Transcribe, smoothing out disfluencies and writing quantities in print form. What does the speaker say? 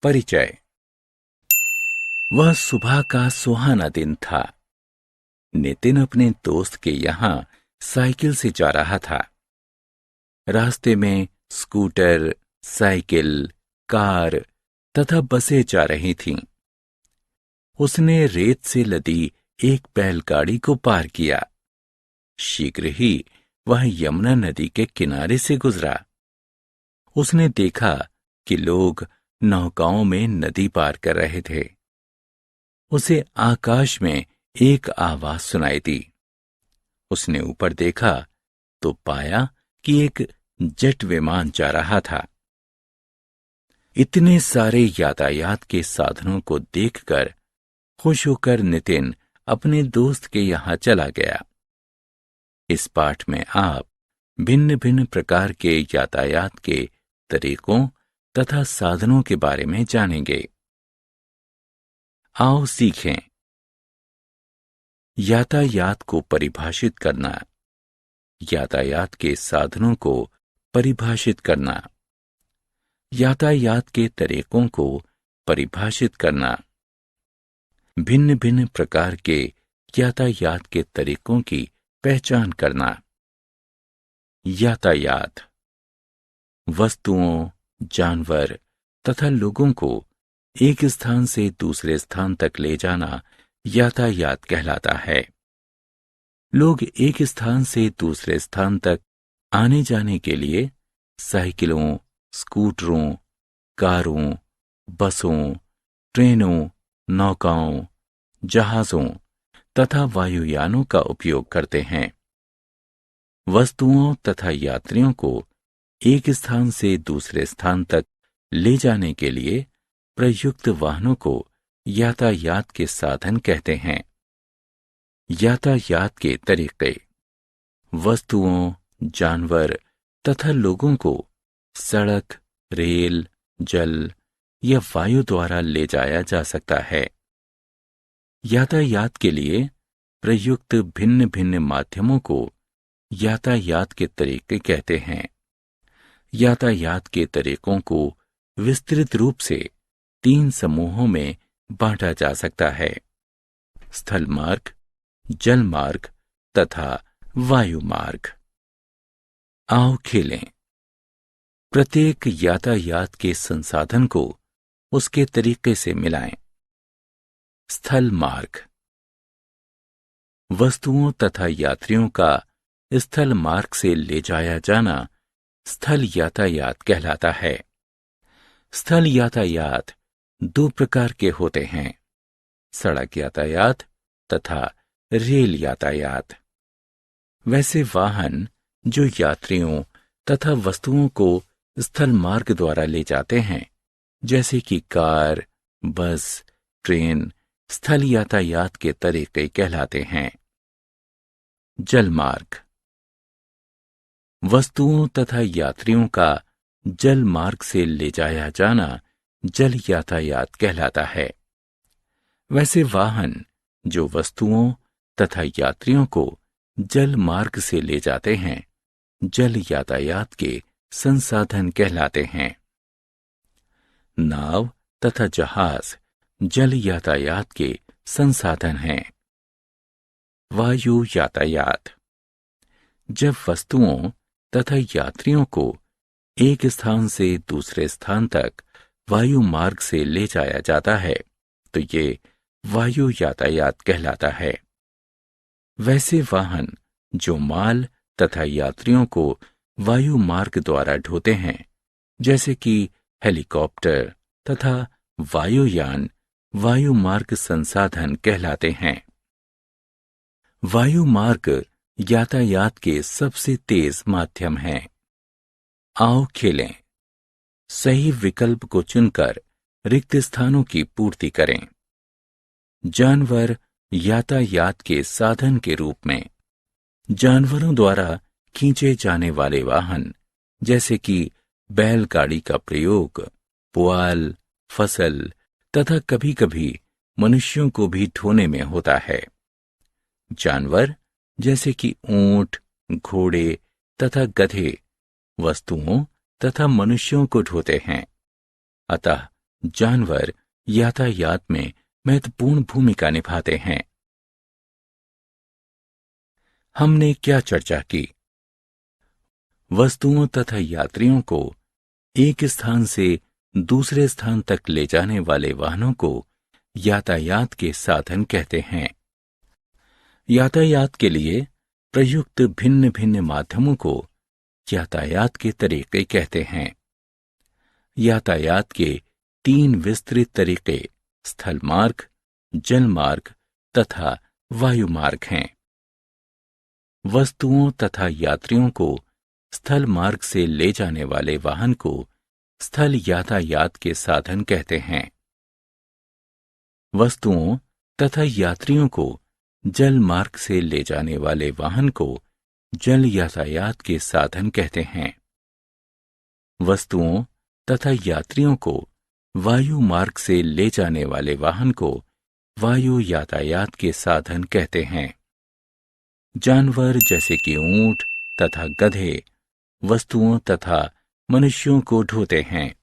परिचय। वह सुबह का सुहाना दिन था। नितिन अपने दोस्त के यहां साइकिल से जा रहा था। रास्ते में स्कूटर, साइकिल, कार तथा बसें जा रही थीं। उसने रेत से लदी एक बैलगाड़ी को पार किया। शीघ्र ही वह यमुना नदी के किनारे से गुजरा। उसने देखा कि लोग नौकाओं में नदी पार कर रहे थे। उसे आकाश में एक आवाज सुनाई दी। उसने ऊपर देखा तो पाया कि एक जेट विमान जा रहा था। इतने सारे यातायात के साधनों को देखकर खुश होकर नितिन अपने दोस्त के यहां चला गया। इस पाठ में आप भिन्न भिन्न प्रकार के यातायात के तरीकों तथा साधनों के बारे में जानेंगे। आओ सीखें। यातायात को परिभाषित करना, यातायात के साधनों को परिभाषित करना, यातायात के तरीकों को परिभाषित करना, भिन्न भिन्न प्रकार के यातायात के तरीकों की पहचान करना। यातायात वस्तुओं, जानवर तथा लोगों को एक स्थान से दूसरे स्थान तक ले जाना यातायात कहलाता है। लोग एक स्थान से दूसरे स्थान तक आने जाने के लिए साइकिलों, स्कूटरों, कारों, बसों, ट्रेनों, नौकाओं, जहाजों तथा वायुयानों का उपयोग करते हैं। वस्तुओं तथा यात्रियों को एक स्थान से दूसरे स्थान तक ले जाने के लिए प्रयुक्त वाहनों को यातायात के साधन कहते हैं। यातायात के तरीके वस्तुओं, जानवर तथा लोगों को सड़क, रेल, जल या वायु द्वारा ले जाया जा सकता है। यातायात के लिए प्रयुक्त भिन्न भिन्न माध्यमों को यातायात के तरीके कहते हैं। यातायात के तरीकों को विस्तृत रूप से 3 समूहों में बांटा जा सकता है: स्थल मार्ग, जल मार्ग तथा वायु मार्ग। आओ खेलें। प्रत्येक यातायात के संसाधन को उसके तरीके से मिलाएं। स्थल मार्ग वस्तुओं तथा यात्रियों का स्थल मार्ग से ले जाया जाना स्थल यातायात कहलाता है। स्थल यातायात 2 प्रकार के होते हैं: सड़क यातायात तथा रेल यातायात। वैसे वाहन जो यात्रियों तथा वस्तुओं को स्थल मार्ग द्वारा ले जाते हैं, जैसे कि कार, बस, ट्रेन, स्थल यातायात के तरीके कहलाते हैं। जल मार्ग वस्तुओं तथा यात्रियों का जल मार्ग से ले जाया जाना जल यातायात कहलाता है। वैसे वाहन जो वस्तुओं तथा यात्रियों को जल मार्ग से ले जाते हैं, जल यातायात के संसाधन कहलाते हैं। नाव तथा जहाज जल यातायात के संसाधन हैं। वायु यातायात जब वस्तुओं तथा यात्रियों को एक स्थान से दूसरे स्थान तक वायु मार्ग से ले जाया जाता है तो ये वायु यातायात कहलाता है। वैसे वाहन जो माल तथा यात्रियों को वायु मार्ग द्वारा ढोते हैं, जैसे कि हेलीकॉप्टर तथा वायुयान, वायु मार्ग संसाधन कहलाते हैं। वायु मार्ग यातायात के सबसे तेज माध्यम हैं। आओ खेलें। सही विकल्प को चुनकर रिक्त स्थानों की पूर्ति करें। जानवर यातायात के साधन के रूप में जानवरों द्वारा खींचे जाने वाले वाहन, जैसे कि बैलगाड़ी का प्रयोग पुआल, फसल तथा कभी कभी मनुष्यों को भी ढोने में होता है। जानवर जैसे कि ऊंट, घोड़े तथा गधे वस्तुओं तथा मनुष्यों को ढोते हैं। अतः जानवर यातायात में महत्वपूर्ण भूमिका निभाते हैं। हमने क्या चर्चा की? वस्तुओं तथा यात्रियों को एक स्थान से दूसरे स्थान तक ले जाने वाले वाहनों को यातायात के साधन कहते हैं। यातायात के लिए प्रयुक्त भिन्न भिन्न माध्यमों को यातायात के तरीके कहते हैं। यातायात के 3 विस्तृत तरीके स्थल मार्ग, जल मार्ग तथा वायु मार्ग हैं। वस्तुओं तथा यात्रियों को स्थल मार्ग से ले जाने वाले वाहन को स्थल यातायात के साधन कहते हैं। वस्तुओं तथा यात्रियों को जल मार्ग से ले जाने वाले वाहन को जल यातायात के साधन कहते हैं। वस्तुओं तथा यात्रियों को वायु मार्ग से ले जाने वाले वाहन को वायु यातायात के साधन कहते हैं। जानवर जैसे कि ऊंट तथा गधे वस्तुओं तथा मनुष्यों को ढोते हैं।